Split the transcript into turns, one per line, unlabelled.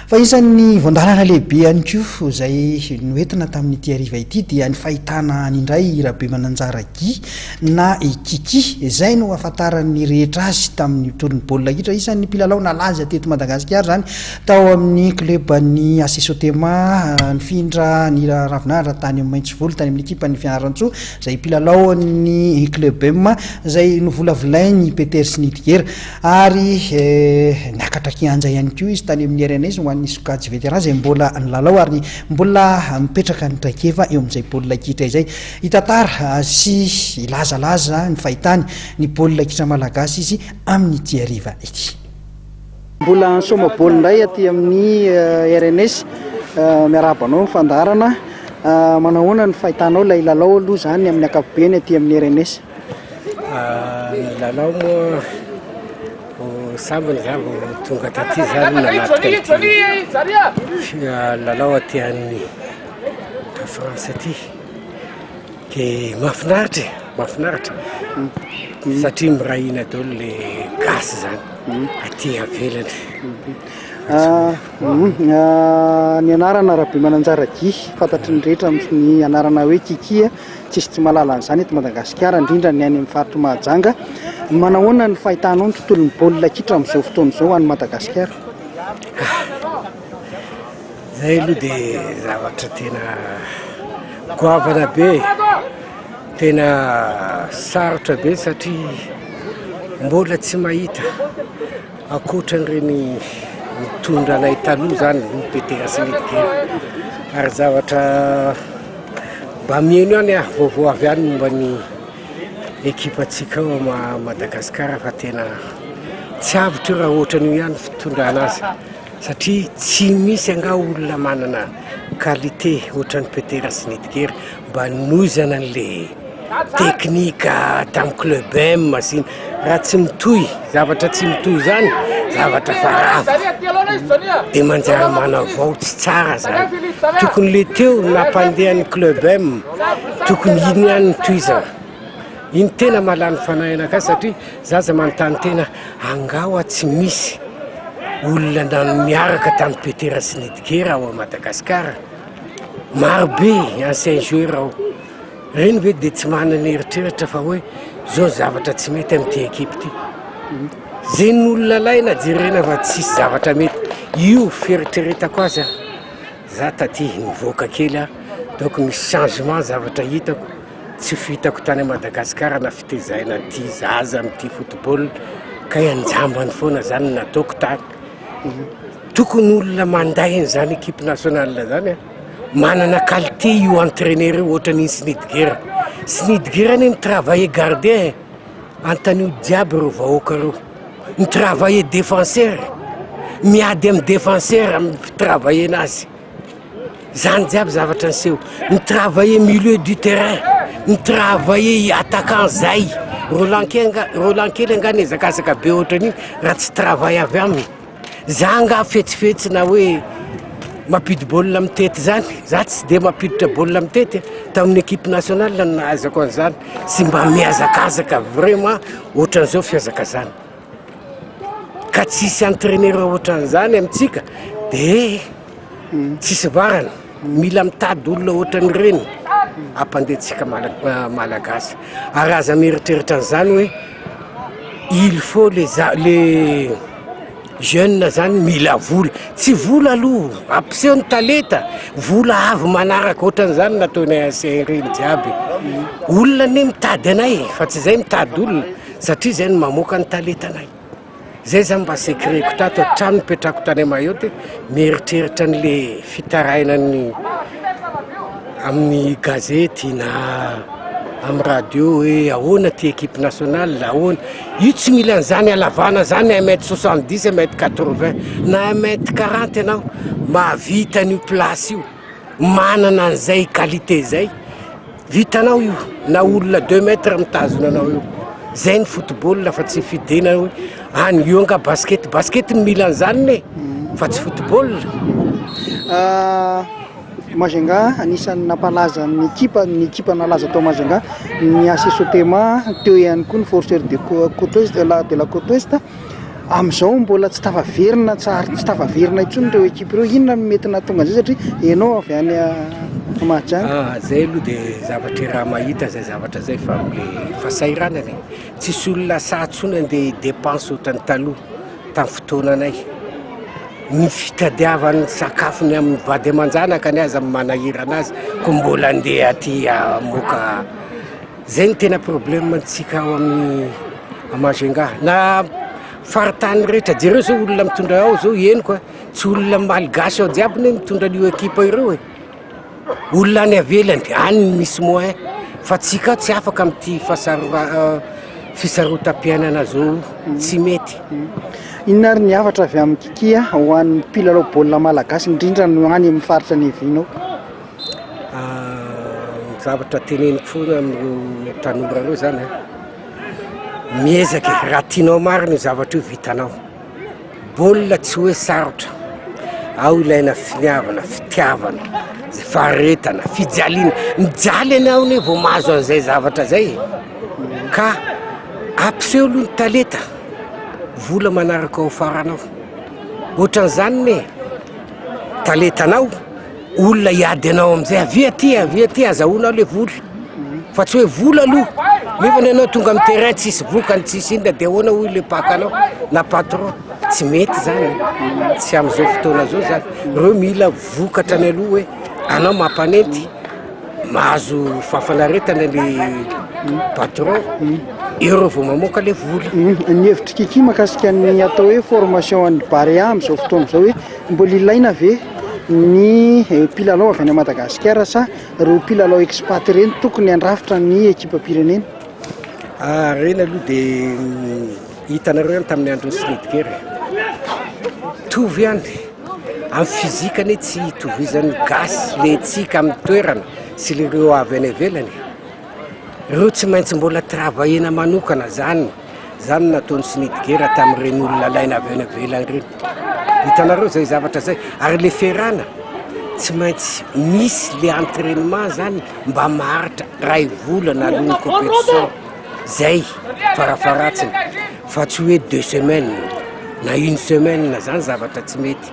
fa isan'ny voandalana lehibe ihany koa izay noentina tamin'ity ariva ity dia ny fahitana an'indray Rabe Mananjara Gy na Kiki izay no ahafantaran'ny rehetra azy tamin'ny tolon'ny baolina kitra. Isan'ny mpilalao nalaza teto Madagasikara zany tao amin'ny club-ny Asesotema nifindra ny Ravinala tany amin'ny Maitsovoly tany amin'ny ekipa ny Fianarantsoa izay mpilalao ny club M izay novolavolainy Peter Schnittger ary niakatra kianja ihany koa izy tany amin'ny RNS ho an'ny sokajy veteran izay mbola nilalao ary mbola mipetraka ny traikefa eo amin'izay baolina kitra izay hitantara sy ilazalaza ny fahitany ny baolina kitra malagasy izy amin'ny ity ariva ity. Mbola soma baolina indray aty amin'ny RNS miarabanao fandarana manahoana ny fahitanao ilay lalao aloha zany amin'ny ankapobeny aty amin'ny RNS.
Lalao moa sambany zavo tonga taty zany nanatika lalao aty amin'ny France aty dia mahafinaritra satria mirahina daholo le gasy zany aty avelany.
Ny anarana Rabe Mananjara Gy fantatry ny rehetra ny anarana hoe Kiki tsisy tsy mahalala an'izany eto Madagasikara indrindra ny any amin'ny faritry Mahajanga. Manahoana ny fahitanao ny tontolon'ny baolina kitra amin'izao fotoana izao any Madagasikara?
Zay aloha dia zavatra tena goavana be, tena sarotra be satria mbola tsy mahita akoatran'ireny mitondra anay taloha zany ny Peter Schnittger ary zavatra mba mihaino ihany vaovao avy any momba ny ekipantsika ao Madagasikara fa tena tsy avitra raha ohatran'io ihany fitondrana azy satria tsy misy anga olona manana qualité ohatran'ny Peter Schnittger mba noizana an'le teknika tamin'ny club M siny raha tsy mitohy zavatra tsy mitohy zany zavatra farava dia manjary manavao tsy tsara zany. Tokony le teo nampandehan'ny club M tokony iny ihany nitohizana. Iny tena malany fanahina ka satria zaza manontany tena angawa tsy misy olona nano miaraka tamin'ny Peter Schnittger ao Madagasikara. Marobe ancien joueur ao. Reny hoe dia tsy manana eritreritra fa hoe zao zavatra tsy mety amin'ity ekipa ity. Zay ny olona laina jerena fa tsisy zavatra mety. Io fieritreretako azy za taty nivoaka kely donc misy changement zavatra hitako tsy fitako tany Madagasikara na fitezaina ty zaza amin'ity football ka anjambany foana zany nataoko tany. Tokony olona manday zany équipe nationale zany manana qualité io entraîneur io ohatran'ny Schnittger. Schnittger ny travailler gardien antanio diable ro vahoaka ro ny travailler défenseur miady amin'ny défenseur amin'ny travailler nazy zany jiaby zavatra niseho ny travailler milieu du terrain ny travailler attaquant zay Roland kely anga nezakazaka be ohatran'iny raha tsy travaille avy aminy za anga fetsifetsy na hoe mampidi baolina mitety zany za tsy dia mampiditra baolina mitety tamin'ny équipe nationale no nahazako an'izany sy mba mihazakazaka vraiment ohatran'izao fihazakazany ka tsisy entraîneur ohatran'izany amintsika dia tsisy varana mila mitady olona ohatran'ireny ampandehantsika malagasy ary aza mieritreritra an'izany hoe il faut les jeunes zany mila vola tsy vola aloha ampiseho ny talenta vola avy manaraka ohatran'izany nataonay ancien reny jiaby olona ne mitady anay fa tsy zay mitady olona satria zay no mamoaka ny talentanay. Zay zany mba sekreko tato hatrany mipetrako tany Mayotte mieritreritra n'le fitarainany amin'ny gazety na amin'ny radio hoe ahoana ty équipe nationale ahoana io tsy mila an'izany alavana zany 1m70 1m80 na 1m40 ianao mahavita n'io place io manana an'izay qualité zay vitanao io na olona 2 mètres mitazona anao io zay ny football fa tsy fidena hoe any io anga basket ny mila an'izany ne fa tsy football.
Majunga anisan'ny nampalaza ny ekipa nalaza tao Majunga ny Asesotema teo ihany koa ny forceur de la côte ouest am'izao mbola tsy tafaverina tsara tsy tafaverina intsony ireo ekipa ireo inona no mety nahatonga an'izay satria ianao avy any Madagasikara.
Zay aloha dia zavatra raha mahita zay zavatra zay fa le fasairanany tsisy olona sahatsony andeha dépense ohatrany taloha tamin'ny fotoananay ny fitadiavany sakafony amin'ny vady aman-janaka ny aza manahira anazy ko mbola andeha aty moka zay ny tena problème antsika ao amin'ny Majunga na faritany rehetra jereo zao olona mitondra ao zao henoko tsy olona malgasy ao jiaby ny mitondra an'io ekipa ireo olona any avelany any misy moyen fa tsika tsy afaka amin'ity fisarotam-piainana zao tsy mety.
Inona ary ny havatra avy amin'ny Kiki ho an'ny mpilalao baolina malagasy indrindra no any amin'ny faritra ny evinao?
Zavatra teneniko foana amin'ny tanora ireo zany miezaka raha tianao marina zavatra io vitanao. Baolina tsy hoe sarotra ao ilaina finiavana fitiavana faharetana fijaliana mijaly anao ny vao mahazo an'izay zavatra zay ka ampiseho aloha ny talenta vola manaraka ao faranao ohatran'izany ne talentanao olona hiady anao am'izay avia ty azahoanao le vola fa tsy hoe vola aloha nefa ny anao tonga amin'ny terrain tsisy vokany tsisy inona dia ahoana hoy le pakanao na patron tsy mety zany tsy amin'izao fotoana zao zany reo mila vokatra ny aloha hoe anao mampanenty mahazo fafanaretana le patron ireo vao mamoaka le vola.
Ny hevitry Kiki makasika ny atao hoe formation an'ny Barean'i amin'izao fotoana izao hoe mbola ilaina ve ny mpilalao avy any Madagasikara sa ireo mpilalao expat ireny tokony handrafitra ny ekipam-pirenena?
Reny aloha dia hitanareo any tamin'ny andron'ny Schnittger tovy ihany amin'ny fizikany tsy tovizan'ny gasy le tsika amin'ny toerana sy lereo avy any avelany ireo tsy maintsy mbola travaillena manokana zany nataon'ny Schnittger tamin'ireny olona laina avy any avelany reny. Hitanareo zay zavatra zay ary le ferana tsy maintsy misy le entraînement zany mba maharitra ray volana alohan'ny compétition zay farafaratsiny fa tsy hoe 2 semaines na 1 semaine zany zavatra tsy mety.